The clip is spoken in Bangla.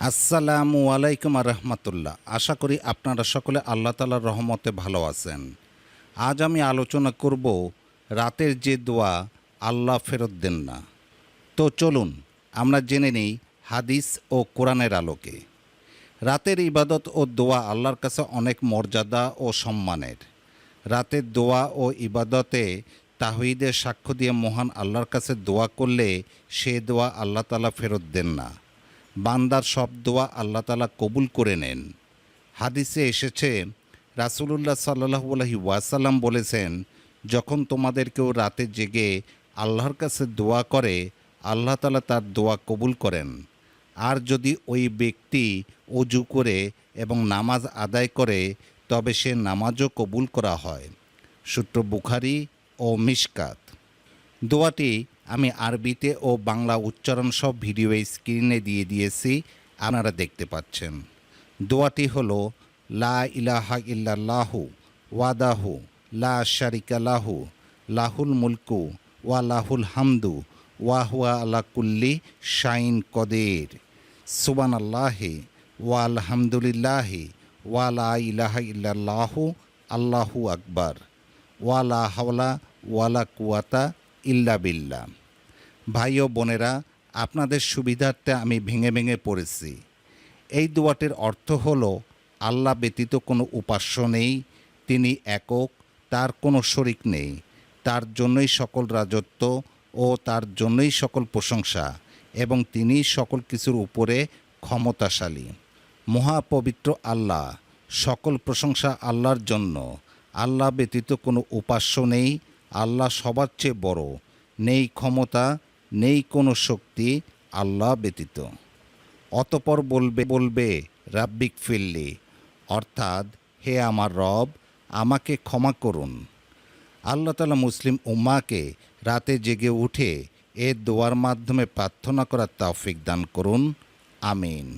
আসসালামু আলাইকুম রহমতুল্লাহ। আশা করি আপনারা সকলে আল্লাহ তাআলার রহমতে ভালো আছেন। আজ আমি আলোচনা করব রাতের যে দোয়া আল্লাহ ফেরত দেন না। তো চলুন আমরা জেনে নিই হাদিস ও কোরআনের আলোকে। রাতের ইবাদত ও দোয়া আল্লাহর কাছে অনেক মর্যাদা ও সম্মানের। রাতের দোয়া ও ইবাদতে তাওহীদের সাক্ষ্য দিয়ে মহান আল্লাহর কাছে দোয়া করলে সে দোয়া আল্লাহ তাআলা ফেরত দেন না। বান্দার সব দোয়া আল্লাহ তাআলা কবুল করে নেন। হাদিসে এসেছে, রাসূলুল্লাহ সাল্লাল্লাহু আলাইহি ওয়াসাল্লাম বলেছেন, যখন তোমাদের কেউ রাতে জেগে আল্লাহর কাছে দোয়া করে আল্লাহ তাআলা তার দোয়া কবুল করেন। আর যদি ওই ব্যক্তি অজু করে এবং নামাজ আদায় করে তবে সে নামাজও কবুল করা হয়। সূত্র বুখারী ও মিশকাত। দোয়াটি আমি আরবিতে ও বাংলা উচ্চারণ সব ভিডিও স্ক্রিনে দিয়ে দিয়েছি, আপনারা দেখতে পাচ্ছেন। দোয়াটি হলো লা ইলাহা ইল্লাল্লাহু ওয়াদাহু লা শারিকা লাহু লাহুল মুলকু ওয়া লাহুল হামদু ওয়া হুয়া আলা কুল্লি শাইন কদির সুবহানাল্লাহি ওয়া আলহামদুলিল্লাহি ওয়া লা ইলাহা ইল্লাল্লাহু আল্লাহু আকবার ওয়া লা হাওলা ওয়া লা কুওয়াতা ইল্লা বিল্লাহ। ভাই ও বোনেরা, আপনাদের সুবিধার্থে আমি ভেঙে ভেঙে পড়েছি। এই দোয়াটির অর্থ হলো, আল্লাহ ব্যতীত কোনো উপাস্য নেই, তিনি একক, তার কোনো শরিক নেই, তার জন্যই সকল রাজত্ব ও তার জন্যই সকল প্রশংসা এবং তিনি সকল কিছুর উপরে ক্ষমতাশালী। মহাপবিত্র আল্লাহ, সকল প্রশংসা আল্লাহর জন্য। আল্লাহ ব্যতীত কোনো উপাস্য নেই, আল্লাহ সবার চেয়ে বড়, নেই ক্ষমতা, নেই কোনো শক্তি আল্লাহ ব্যতীত। অতপর বলবে রাব্বিক ফিরলি, অর্থাৎ হে আমার রব, আমাকে ক্ষমা করুন। আল্লাহ তাআলা মুসলিম উম্মাহকে রাতে জেগে উঠে এ দোয়ার মাধ্যমে প্রার্থনা করার তৌফিক দান করুন। আমিন।